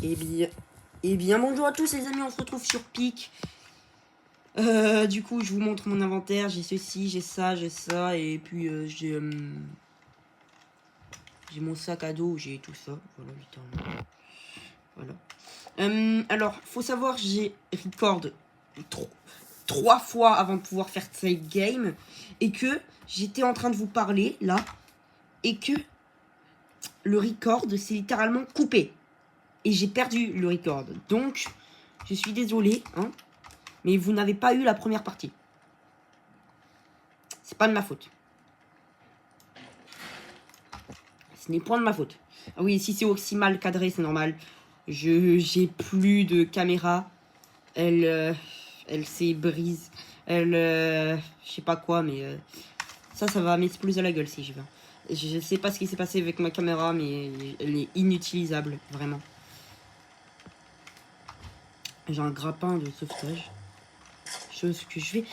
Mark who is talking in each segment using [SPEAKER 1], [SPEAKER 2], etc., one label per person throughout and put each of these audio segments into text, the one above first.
[SPEAKER 1] Eh bien, bonjour à tous les amis, on se retrouve sur Pic. Du coup, je vous montre mon inventaire. J'ai ceci, j'ai ça, et puis j'ai mon sac à dos, j'ai tout ça. Voilà, littéralement. Voilà. Alors, faut savoir, j'ai record 3 fois avant de pouvoir faire cette game, et que j'étais en train de vous parler là, et que le record s'est littéralement coupé. Et j'ai perdu le record. Donc, je suis désolé, hein. Mais vous n'avez pas eu la première partie. C'est pas de ma faute. Ce n'est point de ma faute. Ah oui, si c'est aussi mal cadré, c'est normal. J'ai plus de caméra. Elle s'est brise. Je sais pas quoi, mais ça va m'exploser la gueule si je veux. Je sais pas ce qui s'est passé avec ma caméra, mais elle est inutilisable, vraiment. J'ai un grappin de sauvetage. Chose que je vais...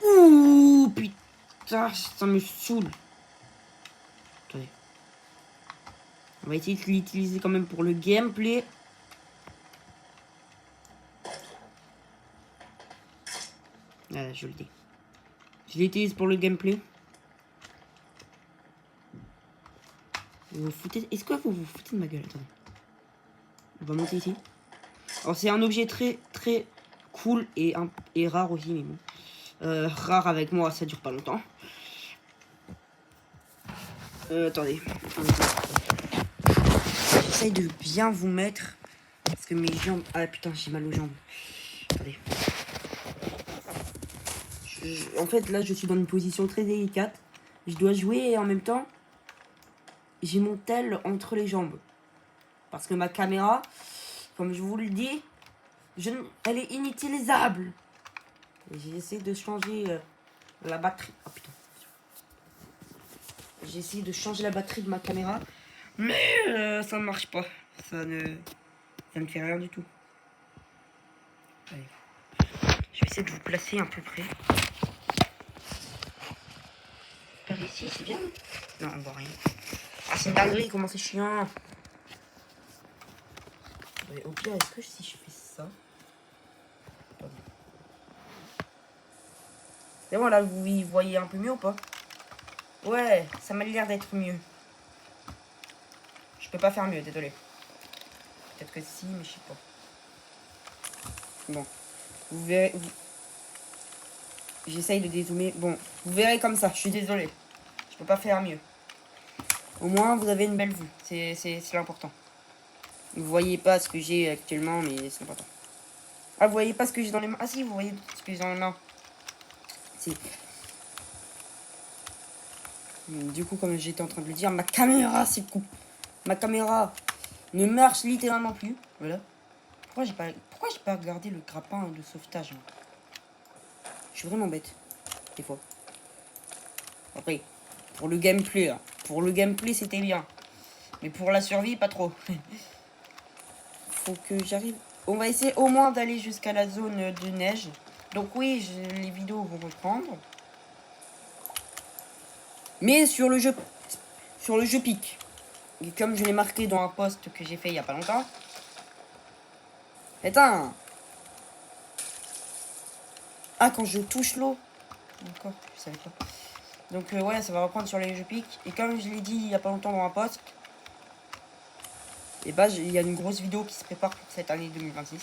[SPEAKER 1] Ouh, putain, ça me saoule. Attendez. On va essayer de l'utiliser quand même pour le gameplay. Voilà, je le dis. Je l'utilise pour le gameplay. Vous vous foutez... Est-ce que vous vous foutez de ma gueule? Attendez. On va monter ici. Alors c'est un objet très très cool et rare aussi, mais bon. Rare avec moi, ça dure pas longtemps. Attendez. J'essaye de bien vous mettre. Parce que mes jambes... Ah putain, j'ai mal aux jambes. Attendez. En fait, là, je suis dans une position très délicate. Je dois jouer et en même temps, j'ai mon tel entre les jambes. Parce que ma caméra, comme je vous le dis, elle est inutilisable. J'ai essayé de changer la batterie. Oh putain. J'ai essayé de changer la batterie de ma caméra. Mais ça ne marche pas. Ça ne fait rien du tout. Allez. Je vais essayer de vous placer à peu près. Par ici, c'est bien. Non, on voit rien. Ah, c'est dingue, comment c'est chiant. Mais au pire, est-ce que si je fais ça... C'est bon, là, vous y voyez un peu mieux ou pas? Ouais, ça m'a l'air d'être mieux. Je peux pas faire mieux, désolé. Peut-être que si, mais je sais pas. Bon, vous verrez... J'essaye de dézoomer. Bon, vous verrez comme ça, je suis désolé. Je peux pas faire mieux. Au moins, vous avez une belle vue. C'est l'important. Vous voyez pas ce que j'ai actuellement, mais c'est important. Ah, vous voyez pas ce que j'ai dans les mains? Ah si, vous voyez ce que j'ai dans les mains. Si. Du coup, comme j'étais en train de le dire, ma caméra c'est coup. Ma caméra ne marche littéralement plus. Voilà. Pourquoi j'ai pas regardé le grappin de sauvetage? Je suis vraiment bête. Des fois. Après, pour le gameplay, là. Pour le gameplay, c'était bien. Mais pour la survie, pas trop. Faut que j'arrive. On va essayer au moins d'aller jusqu'à la zone de neige. Donc oui, les vidéos vont reprendre. Mais sur le jeu Pic. Et comme je l'ai marqué dans un post que j'ai fait il y a pas longtemps. Putain. Ah, quand je touche l'eau. D'accord, je savais pas. Donc ouais, ça va reprendre sur les jeux Pic. Et comme je l'ai dit il y a pas longtemps dans un post. Et bah il y a une grosse vidéo qui se prépare pour cette année 2026.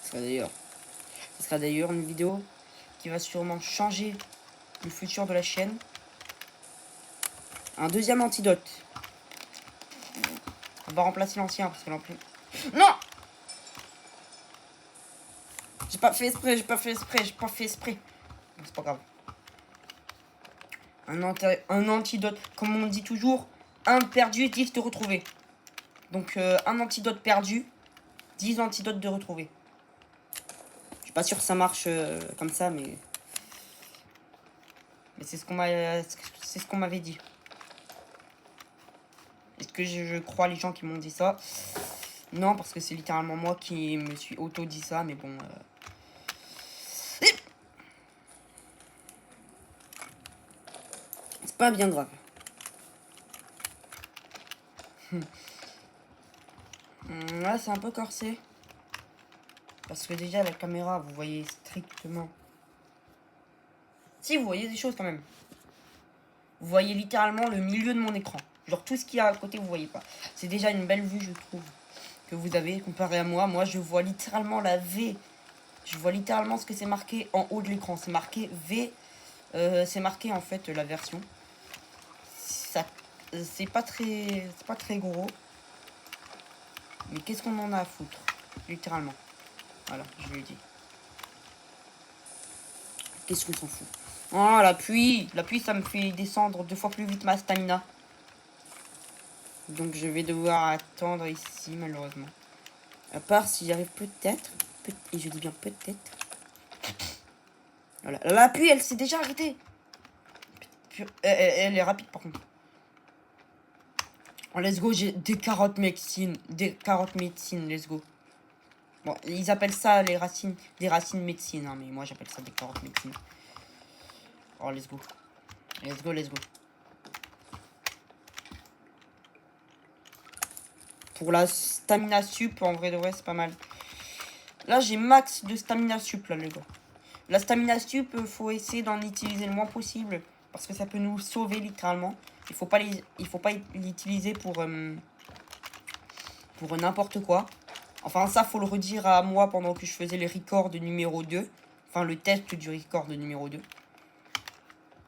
[SPEAKER 1] Ce sera d'ailleurs une vidéo qui va sûrement changer le futur de la chaîne. Un deuxième antidote. On va remplacer l'ancien parce que l'ancien... Non! J'ai pas fait exprès. Bon, c'est pas grave. Un antidote. Comme on dit toujours, un perdu, 10 de retrouver. Donc un antidote perdu, 10 antidotes de retrouver. Je suis pas sûr que ça marche comme ça, mais c'est ce qu'on m'avait dit. Est-ce que je crois les gens qui m'ont dit ça? Non, parce que c'est littéralement moi qui me suis auto-dit ça, mais bon... C'est pas bien grave. Là, c'est un peu corsé. Parce que déjà, la caméra, vous voyez strictement... Si, vous voyez des choses quand même. Vous voyez littéralement le milieu de mon écran. Genre, tout ce qu'il y a à côté, vous voyez pas. C'est déjà une belle vue, je trouve, que vous avez comparé à moi. Moi, je vois littéralement la V. Je vois littéralement ce que c'est marqué en haut de l'écran. C'est marqué V. C'est marqué, en fait, la version. Ça, c'est pas très gros. Mais qu'est-ce qu'on en a à foutre? Littéralement. Voilà, je l'ai dit. Qu'est-ce qu'on s'en fout? Oh, la pluie! La pluie, ça me fait descendre 2 fois plus vite ma stamina. Donc je vais devoir attendre ici, malheureusement. À part si j'arrive peut-être. Et je dis bien peut-être. Voilà. La pluie, elle s'est déjà arrêtée. Elle est rapide, par contre. Oh, let's go, j'ai des carottes médecine. Des carottes médecine, let's go. Bon, ils appellent ça les racines, des racines médecine, hein, mais moi j'appelle ça des carottes médecine. Oh, let's go. Let's go, let's go. Pour la stamina sup, en vrai de vrai, c'est pas mal. Là, j'ai max de stamina sup, là, les gars. La stamina sup, faut essayer d'en utiliser le moins possible. Parce que ça peut nous sauver, littéralement. Il faut pas l'utiliser pour n'importe quoi. Enfin, ça, faut le redire à moi pendant que je faisais le record numéro 2. Enfin, le test du record numéro 2.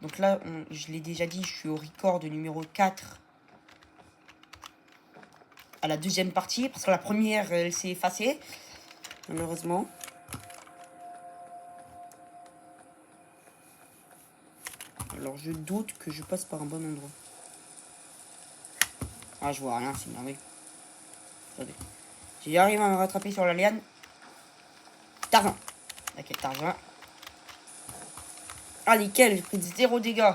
[SPEAKER 1] Donc là, je l'ai déjà dit, je suis au record numéro 4. À la deuxième partie, parce que la première, elle s'est effacée. Malheureusement. Alors, je doute que je passe par un bon endroit. Ah, je vois rien, c'est merveilleux. Attendez. Si j'arrive à me rattraper sur la liane. Tarzan. Ok, Tarzan. Ah, nickel, j'ai pris 0 dégâts.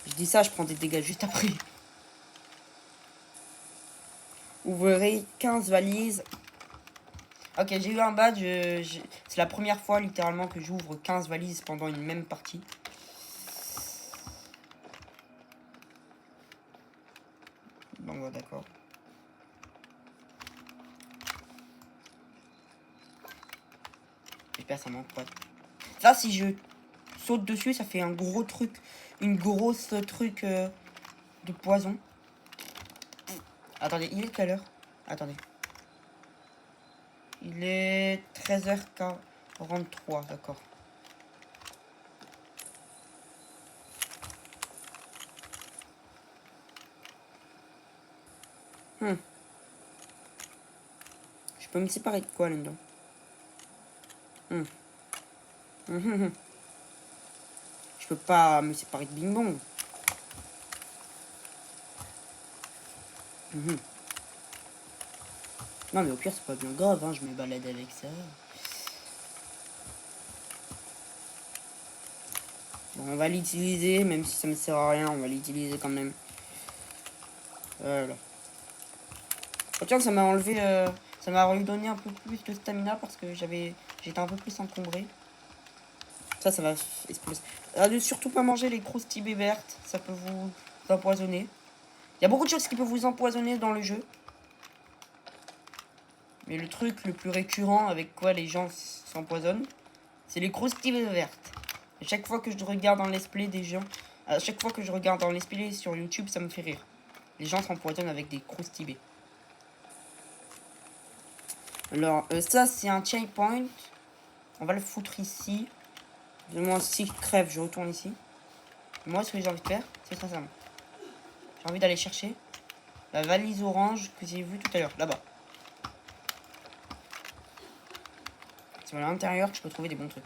[SPEAKER 1] Je dis ça, je prends des dégâts juste après. Ouvrez 15 valises. Ok, j'ai eu un badge. C'est la première fois, littéralement, que j'ouvre 15 valises pendant une même partie. Bon, ouais, d'accord. J'espère que ça manque pas. Là, si je saute dessus, ça fait un gros truc. Une grosse truc de poison. Attendez, il est quelle heure? Attendez. Il est 13h43, d'accord. Je peux me séparer de quoi là-dedans? Je peux pas me séparer de Bing Bong. Non mais au pire c'est pas bien grave, hein, je me balade avec ça. Bon, on va l'utiliser, même si ça me sert à rien, on va l'utiliser quand même. Voilà. Oh, tiens, ça m'a enlevé, ça m'a redonné un peu plus de stamina parce que j'étais un peu plus encombré. Ça va exploser. Ne surtout pas manger les croustilles vertes, ça peut vous empoisonner. Il y a beaucoup de choses qui peuvent vous empoisonner dans le jeu. Mais le truc le plus récurrent avec quoi les gens s'empoisonnent, c'est les croustilles vertes. À chaque fois que je regarde dans let's play des gens, à chaque fois que je regarde dans let's play sur YouTube, ça me fait rire. Les gens s'empoisonnent avec des croustilles. Alors, ça c'est un checkpoint. On va le foutre ici. De moins si je crève, je retourne ici. Moi, ce que j'ai envie de faire, c'est très simple. J'ai envie d'aller chercher la valise orange que j'ai vue tout à l'heure, là-bas. C'est à l'intérieur que je peux trouver des bons trucs.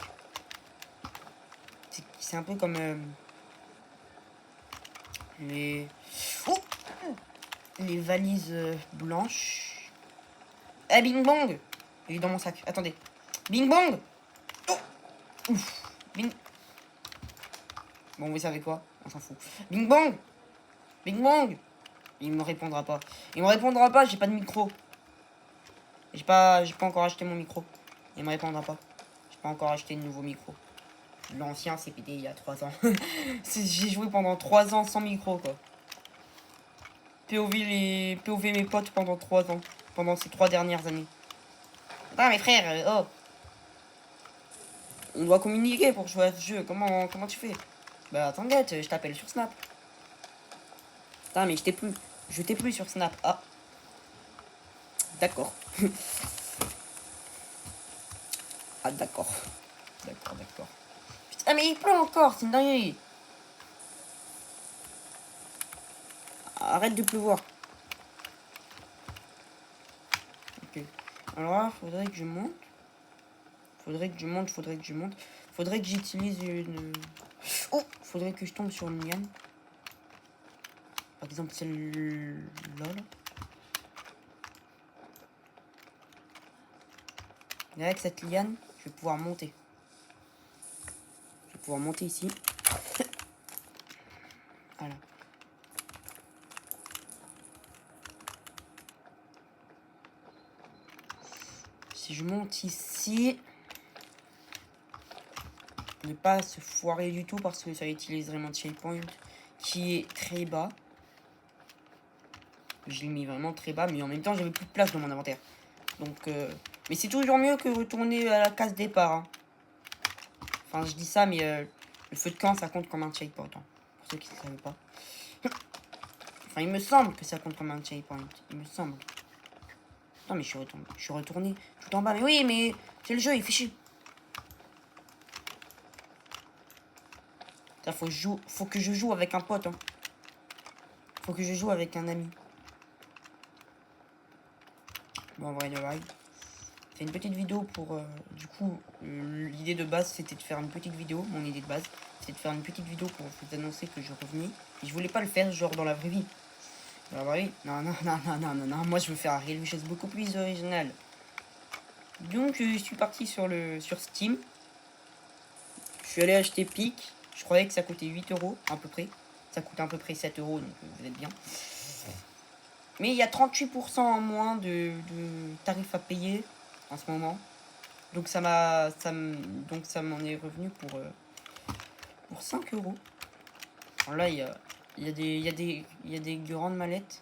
[SPEAKER 1] C'est un peu comme les... Oh, les valises blanches. Eh, Bing Bong! Il est dans mon sac. Attendez. Bing Bong! Oh, ouf. Bing... Bon, vous savez quoi? On s'en fout. Bing Bong! Bing Bong! Il me répondra pas. Il me répondra pas, j'ai pas de micro. J'ai pas encore acheté mon micro. Il me répondra pas. J'ai pas encore acheté de nouveau micro. L'ancien c'est pété il y a 3 ans. J'ai joué pendant 3 ans sans micro quoi. POV mes potes pendant 3 ans. Pendant ces 3 dernières années. Ah mes frères, oh. On doit communiquer pour jouer à ce jeu. Comment tu fais? Bah t'inquiète, je t'appelle sur Snap. Putain mais je t'ai plus. Je t'ai plus sur Snap. Ah. D'accord. Ah d'accord. D'accord. Putain mais il pleut encore, c'est une dinguerie. Arrête de pleuvoir. Ok. Alors là, faudrait que je monte. Faudrait que j'utilise une... Oh, faudrait que je tombe sur une liane. Par exemple, celle-là. Et avec cette liane, je vais pouvoir monter. Ici. Voilà. Si je monte ici... Ne pas se foirer du tout parce que ça utiliserait mon shape point qui est très bas. Je l'ai mis vraiment très bas, mais en même temps j'avais plus de place dans mon inventaire. Donc, mais c'est toujours mieux que retourner à la case départ. Hein. Enfin, je dis ça, mais le feu de camp ça compte comme un shape point. Hein, pour ceux qui ne savaient pas. Enfin, il me semble que ça compte comme un shape point. Il me semble. Non, mais je suis retourné tout en bas. Mais oui, mais c'est le jeu, il fait chier. Ça, faut que je joue avec un pote. Hein. Faut que je joue avec un ami. Bon, en vrai, de vrai. C'est une petite vidéo pour... du coup, l'idée de base, c'était de faire une petite vidéo. Mon idée de base, c'était de faire une petite vidéo pour vous annoncer que je revenais. Et je voulais pas le faire, genre, dans la vraie vie. Dans la vraie vie. Non. Moi, je veux faire quelque chose beaucoup plus original. Donc, je suis parti sur Steam. Je suis allé acheter Peak. Je croyais que ça coûtait 8 euros, à peu près. Ça coûte à peu près 7 euros, donc vous êtes bien. Mais il y a 38% en moins de tarifs à payer en ce moment. Donc ça m'en est revenu pour 5 euros. Alors là, il y a des grandes mallettes.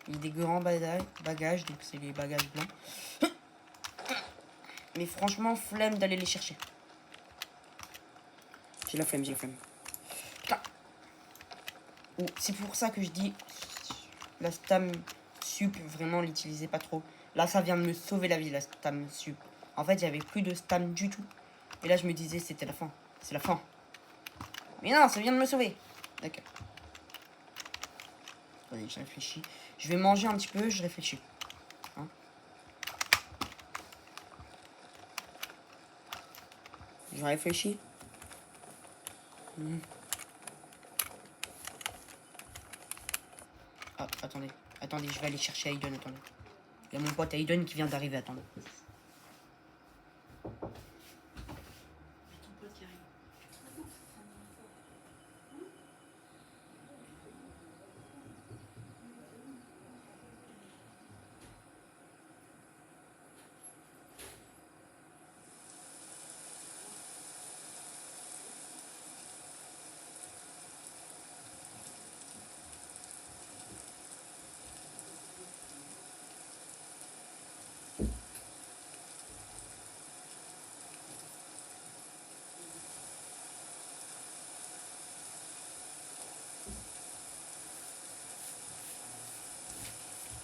[SPEAKER 1] Il y a des grands bagages, donc c'est les bagages blancs. Mais franchement, flemme d'aller les chercher. J'ai la flemme. Putain. C'est pour ça que je dis la stam sup, vraiment l'utilisez pas trop. Là, ça vient de me sauver la vie, la stam sup. En fait, j'avais plus de stam du tout. Et là, je me disais, c'était la fin. C'est la fin. Mais non, ça vient de me sauver. D'accord. Allez, je réfléchis. Je vais manger un petit peu, je réfléchis. Hein? Je réfléchis. Ah, attendez, je vais aller chercher Aiden, attendez. Il y a mon pote Aiden qui vient d'arriver, attendez.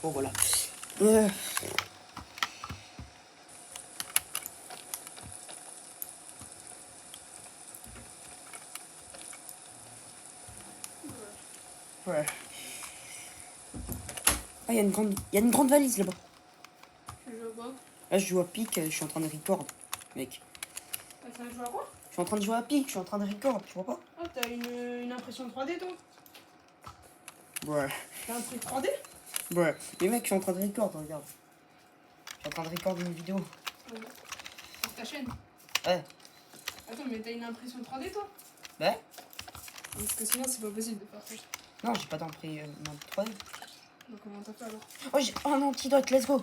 [SPEAKER 1] Bon, voilà. Ouais. Ah, il y a une grande valise là-bas.
[SPEAKER 2] Tu joues à quoi?
[SPEAKER 1] Là, je joue à Pic, je suis en train de record, mec.
[SPEAKER 2] T'as joué à quoi?
[SPEAKER 1] Je suis en train de jouer à Pic, je suis en train de record, tu vois pas?
[SPEAKER 2] Ah, t'as une impression 3D toi?
[SPEAKER 1] Ouais.
[SPEAKER 2] T'as un truc 3D?
[SPEAKER 1] Ouais. Mais mec, je suis en train de record, regarde. Je suis en train de record une vidéo.
[SPEAKER 2] Ouais. Sur ta chaîne?
[SPEAKER 1] Ouais.
[SPEAKER 2] Attends, mais t'as une impression 3D toi?
[SPEAKER 1] Ouais.
[SPEAKER 2] Parce que sinon, c'est pas possible de faire ça.
[SPEAKER 1] Non, j'ai pas d'imprimante 3D.
[SPEAKER 2] Donc, comment t'as fait alors?
[SPEAKER 1] Oh, j'ai un antidote, let's go.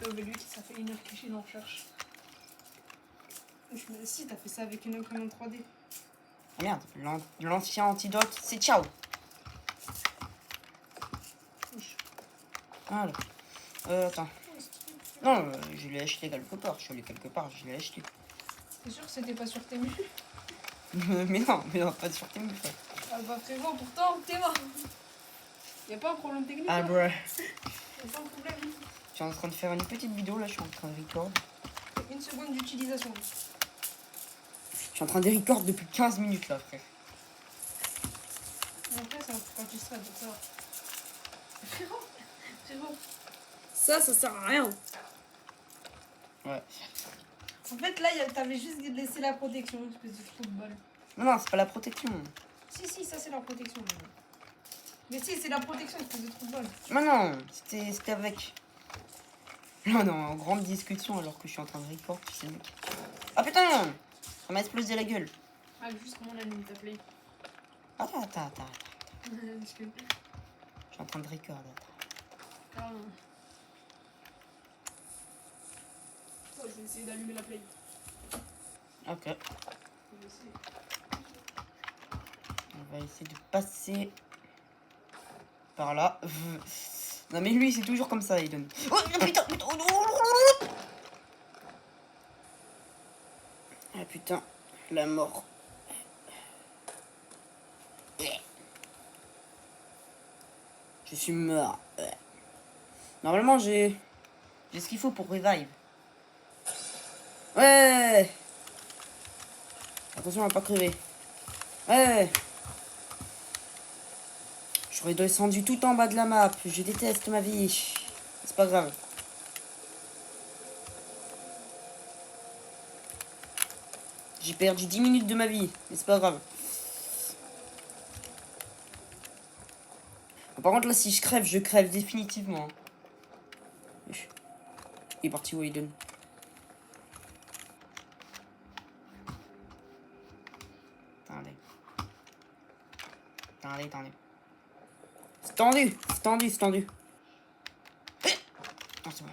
[SPEAKER 2] Oh, mais lui, ça fait 1 heure qu'il en recherche. Je me dis, si, t'as fait ça avec une imprimante 3D.
[SPEAKER 1] Ah merde, l'ancien antidote, c'est ciao. Voilà. Attends. Non, je l'ai acheté quelque part. Je suis allé quelque part, je l'ai acheté.
[SPEAKER 2] T'es sûr que c'était pas sur tes menus?
[SPEAKER 1] mais non, pas sur tes frère.
[SPEAKER 2] Ah bah frérot, pourtant t'es mort. Y'a pas un problème technique
[SPEAKER 1] Ah,
[SPEAKER 2] là?
[SPEAKER 1] bruh.
[SPEAKER 2] Y'a pas un problème.
[SPEAKER 1] Je suis en train de faire une petite vidéo là, je suis en train de record.
[SPEAKER 2] Une seconde d'utilisation.
[SPEAKER 1] Je suis en train de record depuis 15 minutes là, frère.
[SPEAKER 2] Et après, ça va faire du stress, donc ça va. Frérot. Ça sert à rien.
[SPEAKER 1] Ouais.
[SPEAKER 2] En fait, là, t'avais juste laissé la protection, espèce de trou de balle.
[SPEAKER 1] Non, c'est pas la protection.
[SPEAKER 2] Si, ça c'est la protection. Mais si, c'est la protection, espèce de trou de balle.
[SPEAKER 1] Non, c'était avec. Non, en grande discussion alors que je suis en train de record, tu sais, mec. Ah putain, ça m'a explosé la gueule.
[SPEAKER 2] Ah, juste comment on allume ta play.
[SPEAKER 1] Attends.
[SPEAKER 2] Parce que...
[SPEAKER 1] Je suis en train de record.
[SPEAKER 2] Ah. Oh, je vais essayer d'allumer la play.
[SPEAKER 1] Ok.
[SPEAKER 2] Je vais essayer.
[SPEAKER 1] On va essayer de passer par là. Non mais lui c'est toujours comme ça, il donne. Oh putain. Ah putain, la mort. Je suis mort. Normalement j'ai ce qu'il faut pour revive. Ouais. Attention à pas crever. Ouais. J'aurais descendu tout en bas de la map. Je déteste ma vie. C'est pas grave. J'ai perdu 10 minutes de ma vie. Mais c'est pas grave. Par contre là si je crève définitivement. Il est parti où il donne. Attendez. C'est tendu. Oh, c'est bon,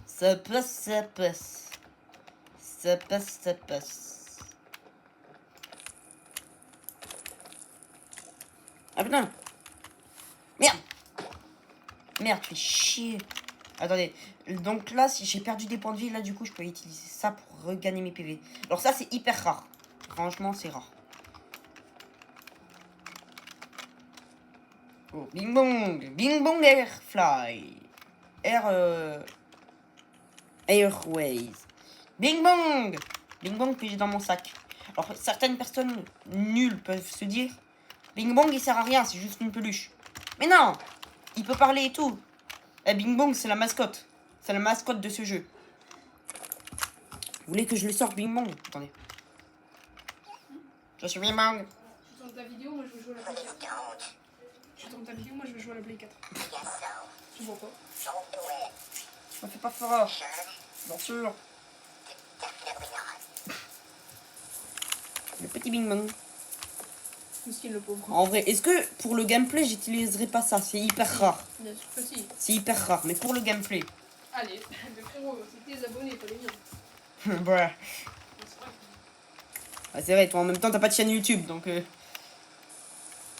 [SPEAKER 1] ça passe. Ça passe. Ah putain. Merde, fais chier. Attendez, donc là, si j'ai perdu des points de vie, là, du coup, je peux utiliser ça pour regagner mes PV. Alors ça, c'est hyper rare. Franchement, c'est rare. Oh, bing bong airfly. Airways. Bing bong que j'ai dans mon sac. Alors, certaines personnes nulles peuvent se dire, bing bong, il sert à rien, c'est juste une peluche. Mais non, il peut parler et tout. Et bing bong, c'est la mascotte. C'est la mascotte de ce jeu. Vous voulez que je le sorte, bing bong? Attendez. Je suis bing bong.
[SPEAKER 2] Tu tournes ta vidéo, moi je vais jouer à la Play 4. Tu tournes ta vidéo, moi je vais jouer à la Play 4. Tu vois pas?
[SPEAKER 1] Ça fait pas fort. Bien sûr. Le petit bing bong.
[SPEAKER 2] Miskin le pauvre.
[SPEAKER 1] En vrai, est-ce que pour le gameplay, j'utiliserai pas ça? C'est hyper rare.
[SPEAKER 2] Bien sûr que si.
[SPEAKER 1] C'est hyper rare, mais pour le gameplay.
[SPEAKER 2] Allez, le frérot, c'est tes abonnés, pas les miens.
[SPEAKER 1] Bruh.
[SPEAKER 2] C'est vrai.
[SPEAKER 1] Ah, c'est vrai, toi en même temps, t'as pas de chaîne YouTube, donc.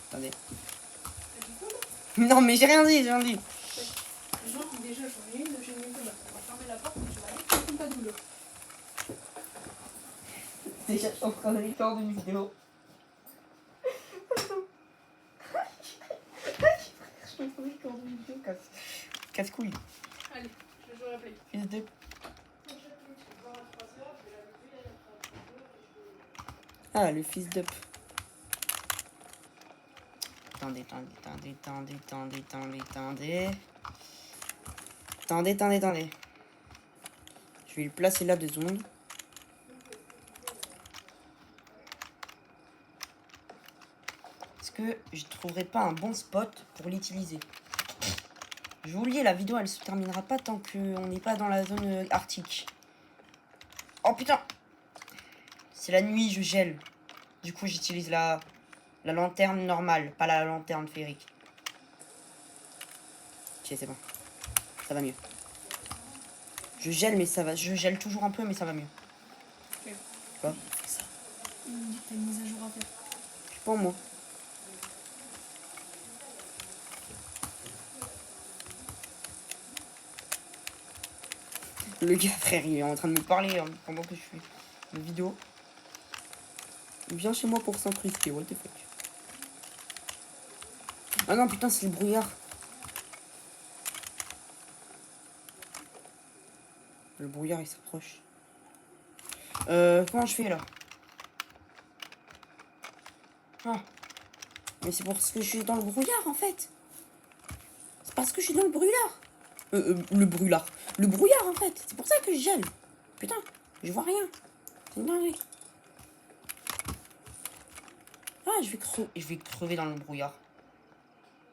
[SPEAKER 1] Attendez.
[SPEAKER 2] T'as dit quoi là?
[SPEAKER 1] Non, mais j'ai rien dit.
[SPEAKER 2] Les gens qui déjà j'en ai une de chaîne YouTube, on va fermer la porte et tu vas aller comme ta douleur.
[SPEAKER 1] Déjà, je suis en train de record une vidéo. Je suis en train de record une vidéo, casse-couille.
[SPEAKER 2] Allez, je vais jouer à la Play.
[SPEAKER 1] Fils de. Ah, le fils d'up. Attendez. Je vais le placer là 2 secondes. Est-ce que je trouverai pas un bon spot pour l'utiliser? Je vous le dis, la vidéo elle se terminera pas tant qu'on n'est pas dans la zone arctique. Oh putain! C'est la nuit, je gèle. Du coup, j'utilise la lanterne normale, pas la lanterne féerique. Ok, c'est bon. Ça va mieux. Je gèle, mais ça va. Je gèle toujours un peu, mais ça va mieux.
[SPEAKER 2] Ok.
[SPEAKER 1] Quoi?
[SPEAKER 2] Ça. Il me dit que t'as une mise à jour à faire.
[SPEAKER 1] Je sais pas moi. Le gars, frère, il est en train de me parler pendant que je fais une vidéo. Il vient chez moi pour s'incruster, what the fuck. Ah non, putain, c'est le brouillard. Le brouillard, il s'approche. Comment je fais, là? Ah. Mais c'est parce que je suis dans le brouillard, en fait. C'est parce que je suis dans le brouillard. Le brouillard. Le brouillard, en fait. C'est pour ça que je gèle. Putain, je vois rien. C'est une dinguerie. Ah, je vais crever dans le brouillard.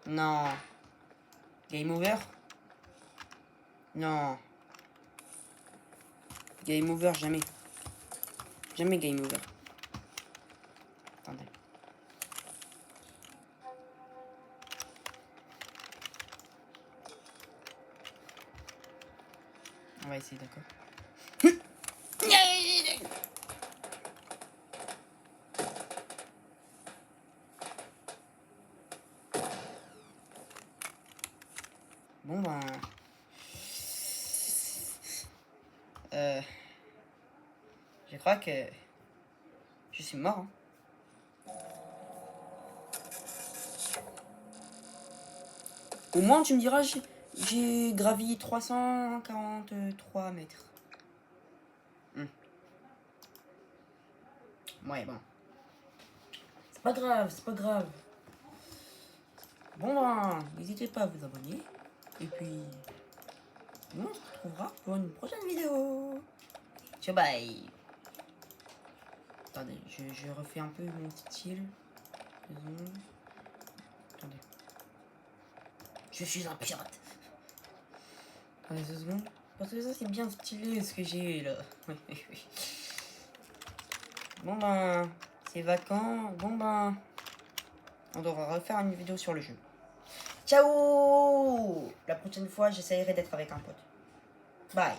[SPEAKER 1] Non. Game over? Non. Game over, jamais. Jamais game over. Attendez. On va essayer, d'accord. Bon ben... Je crois que... Je suis mort. Hein. Au moins, tu me diras, j'ai gravi 343 mètres. Ouais, bon. C'est pas grave, c'est pas grave. Bon ben, n'hésitez pas à vous abonner. Et puis... on se retrouvera pour une prochaine vidéo. Ciao, bye. Attendez, je refais un peu mon style. Attendez. Je suis un pirate. Attendez 2 secondes. Parce que ça, c'est bien stylé ce que j'ai là. Bon ben, c'est vacant. Bon ben, on devra refaire une vidéo sur le jeu. Ciao! La prochaine fois, j'essaierai d'être avec un pote. Bye.